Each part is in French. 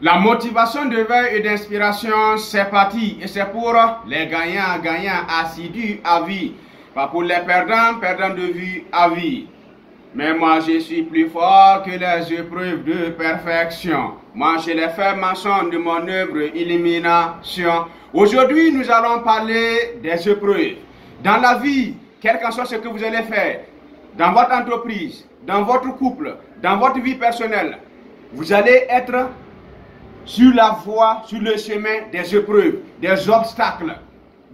La motivation de veille et d'inspiration, c'est parti. Et c'est pour les gagnants assidus à vie. Pas pour les perdants de vue à vie. Mais moi, je suis plus fort que les épreuves de perfection. Moi, je les fais mention de mon œuvre élimination. Aujourd'hui, nous allons parler des épreuves. Dans la vie, quel qu'en soit ce que vous allez faire, dans votre entreprise, dans votre couple, dans votre vie personnelle, vous allez être sur la voie, sur le chemin des épreuves, des obstacles,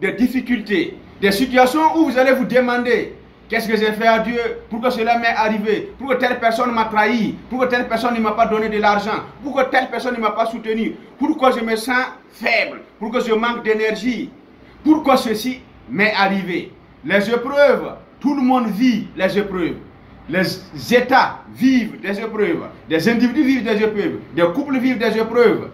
des difficultés, des situations où vous allez vous demander qu'est-ce que j'ai fait à Dieu pour que cela m'est arrivé, pour que telle personne m'a trahi, pour que telle personne ne m'a pas donné de l'argent, pour que telle personne ne m'a pas soutenu, pourquoi je me sens faible, pour que je manque d'énergie, pourquoi ceci m'est arrivé. Les épreuves, tout le monde vit les épreuves. Les États vivent des épreuves, des individus vivent des épreuves, des couples vivent des épreuves,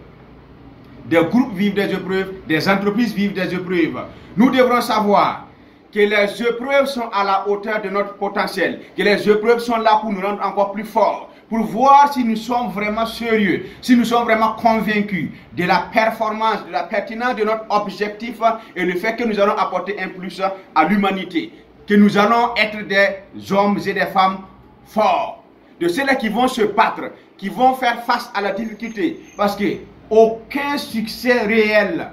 des groupes vivent des épreuves, des entreprises vivent des épreuves. Nous devrons savoir que les épreuves sont à la hauteur de notre potentiel, que les épreuves sont là pour nous rendre encore plus forts, pour voir si nous sommes vraiment sérieux, si nous sommes vraiment convaincus de la performance, de la pertinence de notre objectif et le fait que nous allons apporter un plus à l'humanité. Que nous allons être des hommes et des femmes forts, de ceux-là qui vont se battre, qui vont faire face à la difficulté, parce que aucun succès réel,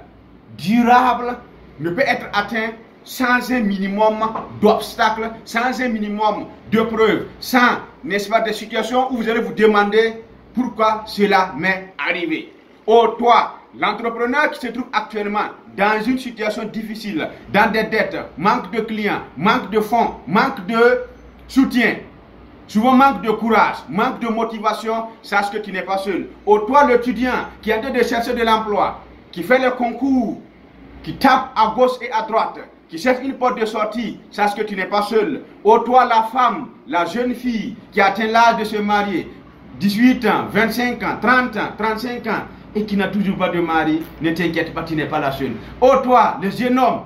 durable, ne peut être atteint sans un minimum d'obstacles, sans un minimum de preuves, sans, n'est-ce pas, des situations où vous allez vous demander pourquoi cela m'est arrivé. Oh toi, l'entrepreneur qui se trouve actuellement dans une situation difficile, dans des dettes, manque de clients, manque de fonds, manque de soutien, souvent manque de courage, manque de motivation, sache que tu n'es pas seul. Oh toi l'étudiant qui est en train de chercher de l'emploi, qui fait le concours, qui tape à gauche et à droite, qui cherche une porte de sortie, sache que tu n'es pas seul. Oh toi la femme, la jeune fille qui a atteint l'âge de se marier, 18 ans, 25 ans, 30 ans, 35 ans, et qui n'a toujours pas de mari, ne t'inquiète pas, tu n'es pas la seule. Oh toi, le jeune homme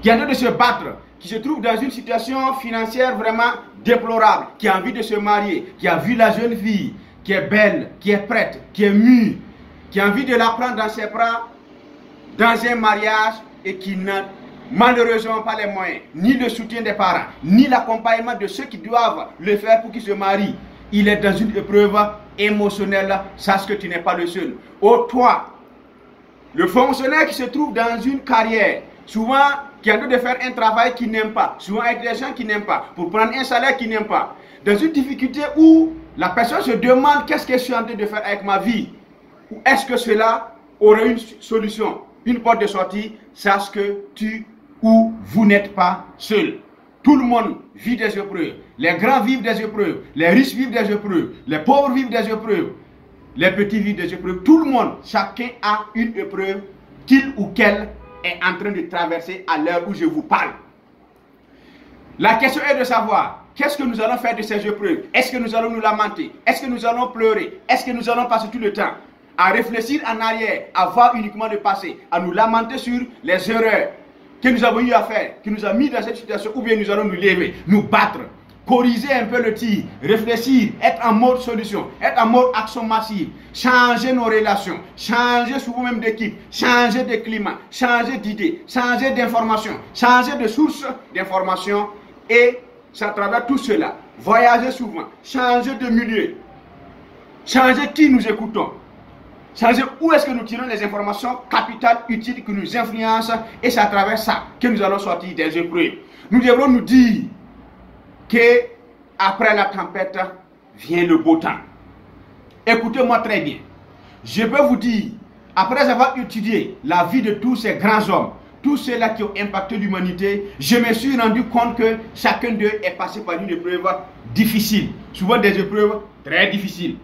qui est en train de se battre, qui se trouve dans une situation financière vraiment déplorable, qui a envie de se marier, qui a vu la jeune fille, qui est belle, qui est prête, qui est mûre, qui a envie de la prendre dans ses bras, dans un mariage, et qui n'a malheureusement pas les moyens, ni le soutien des parents, ni l'accompagnement de ceux qui doivent le faire pour qu'il se marie. Il est dans une épreuve émotionnelle, sache que tu n'es pas le seul. Oh toi, le fonctionnaire qui se trouve dans une carrière, souvent qui est en train de faire un travail qu'il n'aime pas, souvent avec des gens qu'il n'aime pas, pour prendre un salaire qu'il n'aime pas, dans une difficulté où la personne se demande qu'est-ce que je suis en train de faire avec ma vie, ou est-ce que cela aurait une solution, une porte de sortie, sache que tu ou vous n'êtes pas seul. Tout le monde vit des épreuves. Les grands vivent des épreuves. Les riches vivent des épreuves. Les pauvres vivent des épreuves. Les petits vivent des épreuves. Tout le monde, chacun a une épreuve qu'il ou qu'elle est en train de traverser à l'heure où je vous parle. La question est de savoir, qu'est-ce que nous allons faire de ces épreuves? Est-ce que nous allons nous lamenter? Est-ce que nous allons pleurer? Est-ce que nous allons passer tout le temps à réfléchir en arrière, à voir uniquement le passé, à nous lamenter sur les erreurs que nous avons eu à faire, qui nous a mis dans cette situation, ou bien nous allons nous lever, nous battre, corriger un peu le tir, réfléchir, être en mode solution, être en mode action massive, changer nos relations, changer souvent même d'équipe, changer de climat, changer d'idées, changer d'informations, changer de sources d'informations, et à travers tout cela, voyager souvent, changer de milieu, changer qui nous écoutons, changer où est-ce que nous tirons les informations capitales, utiles, qui nous influencent, et c'est à travers ça que nous allons sortir des épreuves. Nous devrons nous dire que après la tempête vient le beau temps. Écoutez-moi très bien. Je peux vous dire, après avoir étudié la vie de tous ces grands hommes, tous ceux-là qui ont impacté l'humanité, je me suis rendu compte que chacun d'eux est passé par une épreuve difficile, souvent des épreuves très difficiles.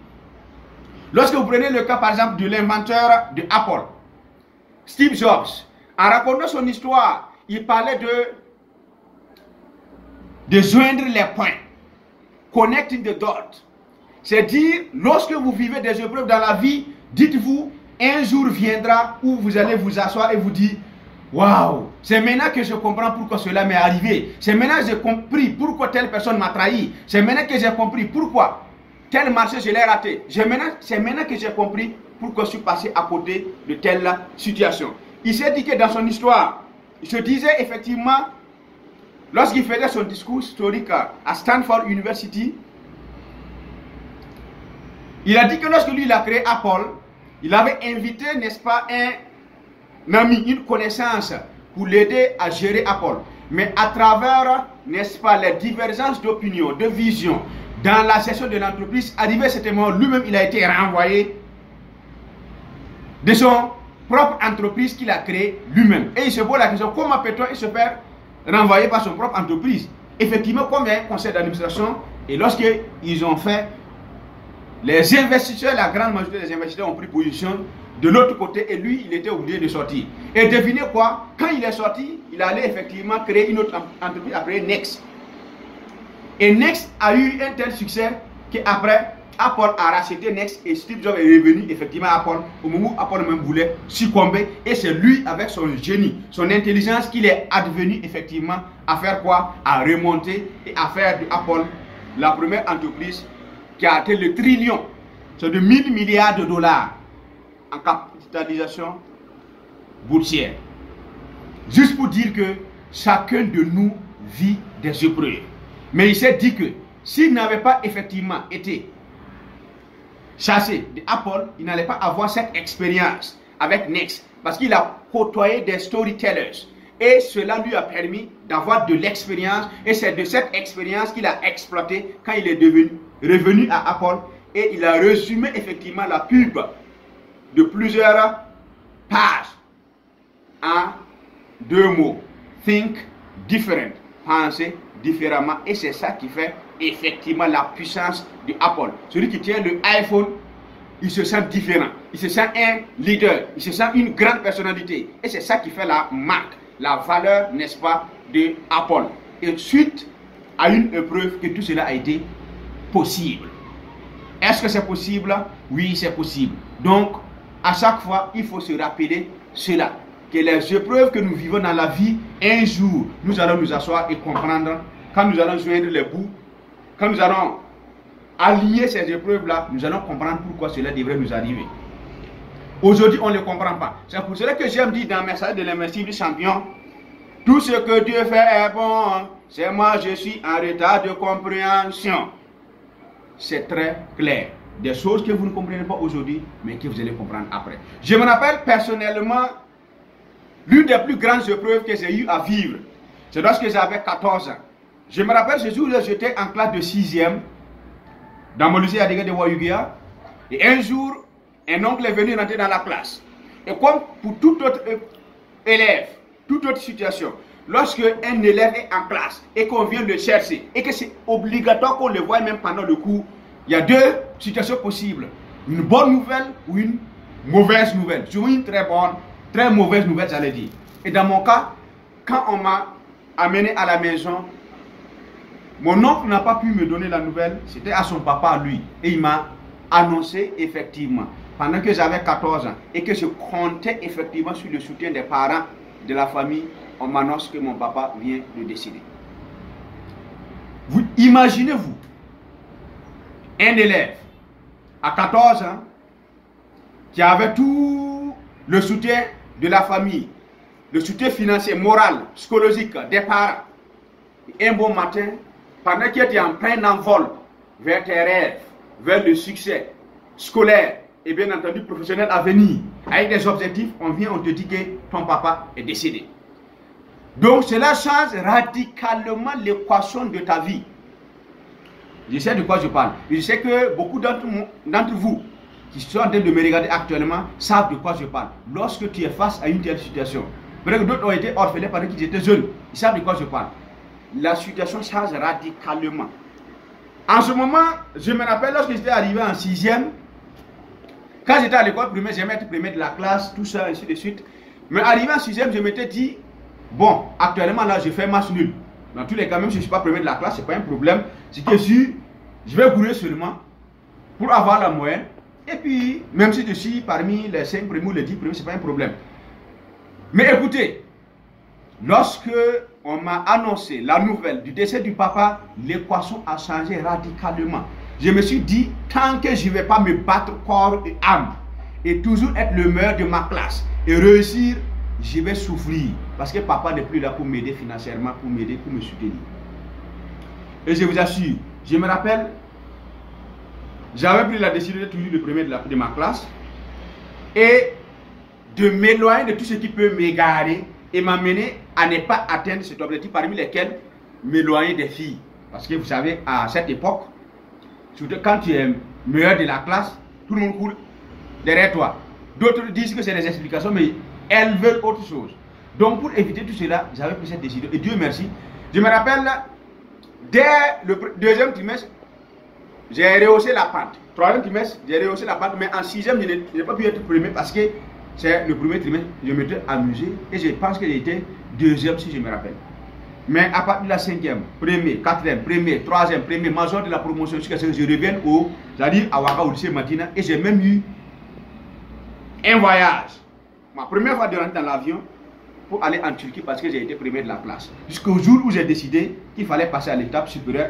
Lorsque vous prenez le cas par exemple de l'inventeur de Apple, Steve Jobs, en racontant son histoire, il parlait de joindre les points, connecting the dots. C'est dire, lorsque vous vivez des épreuves dans la vie, dites-vous, un jour viendra où vous allez vous asseoir et vous dire, waouh, c'est maintenant que je comprends pourquoi cela m'est arrivé. C'est maintenant que j'ai compris pourquoi telle personne m'a trahi. C'est maintenant que j'ai compris pourquoi tel marché, je l'ai raté. C'est maintenant que j'ai compris pourquoi je suis passé à côté de telle situation. Il s'est dit que dans son histoire, il se disait effectivement, lorsqu'il faisait son discours historique à Stanford University, il a dit que lorsque lui il a créé Apple, il avait invité, n'est-ce pas, un ami, une connaissance pour l'aider à gérer Apple. Mais à travers, n'est-ce pas, les divergences d'opinion, de vision, dans la session de l'entreprise, arrivé à ce moment, lui-même, il a été renvoyé de son propre entreprise qu'il a créée lui-même. Et il se pose la question, comment peut-on se faire renvoyer par son propre entreprise? Effectivement, comme il y a un conseil d'administration, et lorsqu'ils ont fait, les investisseurs, la grande majorité des investisseurs ont pris position de l'autre côté et lui, il était obligé de sortir. Et devinez quoi? Quand il est sorti, il allait effectivement créer une autre entreprise appelée Next. Et Next a eu un tel succès qu'après, Apple a racheté Next et Steve Jobs est revenu effectivement à Apple au moment où Apple même voulait succomber. Et c'est lui, avec son génie, son intelligence, qu'il est advenu effectivement à faire quoi? À remonter et à faire de Apple la première entreprise qui a atteint le trillion. C'est de 1000 milliards de dollars en capitalisation boursière. Juste pour dire que chacun de nous vit des épreuves. Mais il s'est dit que s'il n'avait pas effectivement été chassé d'Apple, il n'allait pas avoir cette expérience avec Next. Parce qu'il a côtoyé des storytellers. Et cela lui a permis d'avoir de l'expérience. Et c'est de cette expérience qu'il a exploité quand il est revenu à Apple. Et il a résumé effectivement la pub de plusieurs pages en 2 mots. Think different. Penser différemment. Et c'est ça qui fait effectivement la puissance de Apple. Celui qui tient le iPhone, il se sent différent. Il se sent un leader. Il se sent une grande personnalité. Et c'est ça qui fait la marque, la valeur, n'est-ce pas, de Apple. Et suite à une épreuve que tout cela a été possible. Est-ce que c'est possible? Oui, c'est possible. Donc, à chaque fois, il faut se rappeler cela. Que les épreuves que nous vivons dans la vie, un jour, nous allons nous asseoir et comprendre. Quand nous allons joindre les bouts, quand nous allons aligner ces épreuves-là, nous allons comprendre pourquoi cela devrait nous arriver. Aujourd'hui, on ne le comprend pas. C'est pour cela que j'aime dire dans le message de l'invincible champion, tout ce que Dieu fait est bon, c'est moi, je suis en retard de compréhension. C'est très clair. Des choses que vous ne comprenez pas aujourd'hui, mais que vous allez comprendre après. Je me rappelle personnellement, l'une des plus grandes épreuves que j'ai eu à vivre, c'est lorsque j'avais 14 ans. Je me rappelle ce jour où j'étais en classe de 6e, dans mon lycée Adéga de Wayugia, et un jour, un oncle est venu rentrer dans la classe. Et comme pour tout autre élève, toute autre situation, lorsque un élève est en classe et qu'on vient le chercher, et que c'est obligatoire qu'on le voie même pendant le cours, il y a 2 situations possibles. Une bonne nouvelle ou une mauvaise nouvelle. Sur une très bonne, très mauvaise nouvelle, j'allais dire. Et dans mon cas, quand on m'a amené à la maison, mon oncle n'a pas pu me donner la nouvelle, c'était à son papa, lui. Et il m'a annoncé effectivement, pendant que j'avais 14 ans, et que je comptais effectivement sur le soutien des parents de la famille, on m'annonce que mon papa vient de décéder. Vous imaginez-vous, un élève à 14 ans, qui avait tout le soutien de la famille, le soutien financier, moral, psychologique des parents, et un bon matin, pendant qu'il était en plein envol vers tes rêves, vers le succès scolaire et bien entendu professionnel à venir, avec des objectifs, on vient, on te dit que ton papa est décédé. Donc cela change radicalement l'équation de ta vie. Je sais de quoi je parle. Je sais que beaucoup d'entre vous qui sont en train de me regarder actuellement savent de quoi je parle. Lorsque tu es face à une telle situation, peut-être que d'autres ont été orphelins pendant qu'ils étaient jeunes, ils savent de quoi je parle. La situation change radicalement. En ce moment, je me rappelle lorsque j'étais arrivé en 6e, quand j'étais à l'école primaire, j'aimais être premier de la classe, tout ça, ainsi de suite. Mais arrivé en 6e, je m'étais dit, bon, actuellement là, je fais match nul. Dans tous les cas, même si je ne suis pas premier de la classe, ce n'est pas un problème. C'est que si je vais courir seulement pour avoir la moyenne, et puis, même si je suis parmi les 5 premiers ou les 10 premiers, ce n'est pas un problème. Mais écoutez, lorsque on m'a annoncé la nouvelle du décès du papa, l'équation a changé radicalement. Je me suis dit, tant que je ne vais pas me battre corps et âme, et toujours être le meilleur de ma classe, et réussir, je vais souffrir. Parce que papa n'est plus là pour m'aider financièrement, pour m'aider, pour me soutenir. Et je vous assure, je me rappelle, j'avais pris la décision d'être toujours le premier de ma classe, et de m'éloigner de tout ce qui peut m'égarer, et m'amener à ne pas atteindre cet objectif, parmi lesquels m'éloigner des filles. Parce que vous savez, à cette époque, surtout quand tu es meilleur de la classe, tout le monde court derrière toi. D'autres disent que c'est des explications, mais elles veulent autre chose. Donc pour éviter tout cela, j'avais pris cette décision. Et Dieu merci. Je me rappelle, dès le deuxième trimestre, j'ai rehaussé la pente. Troisième trimestre, j'ai rehaussé la pente. Mais en sixième, je n'ai pas pu être premier parce que c'est le premier trimestre, je m'étais amusé. Et je pense que j'étais deuxième si je me rappelle. Mais à partir de la cinquième, premier, quatrième, premier, troisième, premier, major de la promotion, jusqu'à ce que je revienne c'est-à-dire à Ouaga au lycée Matina, et j'ai même eu un voyage. Ma première fois de rentrer dans l'avion pour aller en Turquie parce que j'ai été premier de la classe. Jusqu'au jour où j'ai décidé qu'il fallait passer à l'étape supérieure,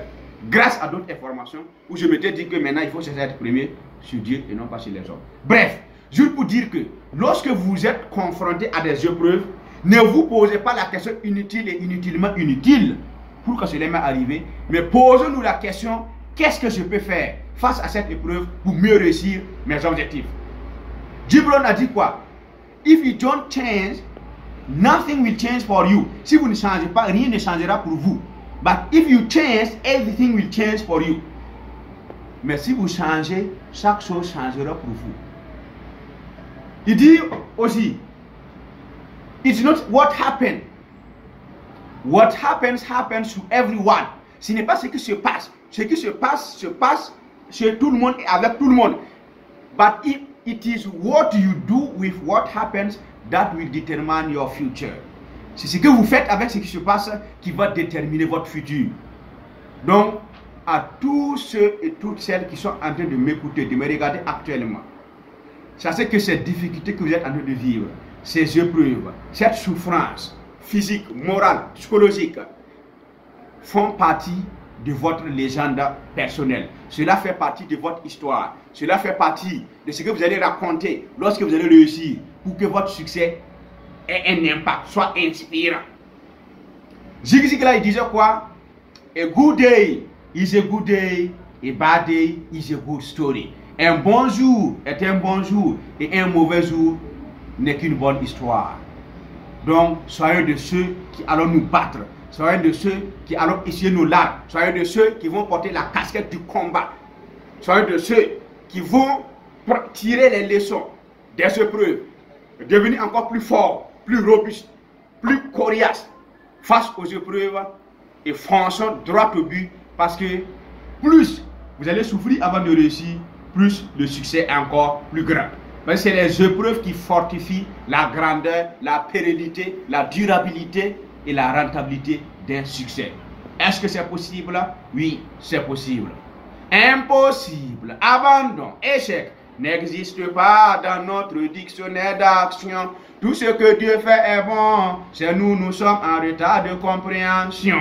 grâce à d'autres informations, où je m'étais dit que maintenant il faut cesser d'être premier sur Dieu et non pas sur les hommes. Bref, juste pour dire que lorsque vous êtes confronté à des épreuves, ne vous posez pas la question inutile et inutilement inutile pour que cela m'est arrivé, mais posez-nous la question, qu'est-ce que je peux faire face à cette épreuve pour mieux réussir mes objectifs? Gibran a dit quoi? If you don't change, nothing will change for you. Si vous ne changez pas, rien ne changera pour vous. But if you change, everything will change for you. Mais si vous changez, chaque chose changera pour vous. Il dit aussi, it's not what happened. What happens, happens to everyone. Ce n'est pas ce qui se passe. Ce qui se passe chez tout le monde et avec tout le monde. But it is what you do with what happens that will determine your future. C'est ce que vous faites avec ce qui se passe qui va déterminer votre futur. Donc, à tous ceux et toutes celles qui sont en train de m'écouter, de me regarder actuellement, sachez que ces difficultés que vous êtes en train de vivre, ces épreuves, cette souffrance physique, morale, psychologique, font partie de votre légende personnelle. Cela fait partie de votre histoire. Cela fait partie de ce que vous allez raconter lorsque vous allez réussir pour que votre succès ait un impact, soit inspirant. Zig Ziglar, il disait quoi? A good day is a good day, a bad day is a good story. Un bon jour est un bon jour et un mauvais jour n'est qu'une bonne histoire. Donc, soyez de ceux qui allons nous battre. Soyez de ceux qui allons essuyer nos larmes. Soyez de ceux qui vont porter la casquette du combat. Soyez de ceux qui vont tirer les leçons des épreuves. Devenir encore plus fort, plus robuste, plus coriace face aux épreuves. Et fonçons droit au but. Parce que plus vous allez souffrir avant de réussir, plus le succès est encore plus grand. Mais c'est les épreuves qui fortifient la grandeur, la pérennité, la durabilité et la rentabilité d'un succès. Est-ce que c'est possible? Oui, c'est possible. Impossible, abandon, échec n'existe pas dans notre dictionnaire d'action. Tout ce que Dieu fait est bon, c'est nous sommes en retard de compréhension.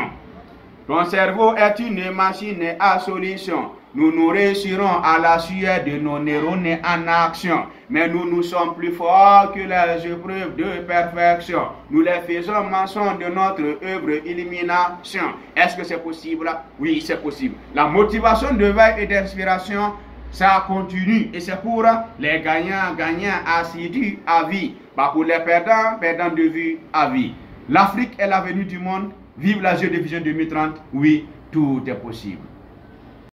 Ton cerveau est une machine à solution. Nous réussirons à la sueur de nos neurones en action. Mais nous sommes plus forts que les épreuves de perfection. Nous les faisons mention de notre œuvre élimination. Est-ce que c'est possible? Oui, c'est possible. La motivation de veille et d'inspiration, ça continue. Et c'est pour les gagnants assidus à vie. Pas pour les perdants de vue à vie. L'Afrique est l'avenir du monde. Vive la Jeu de Vision 2030. Oui, tout est possible.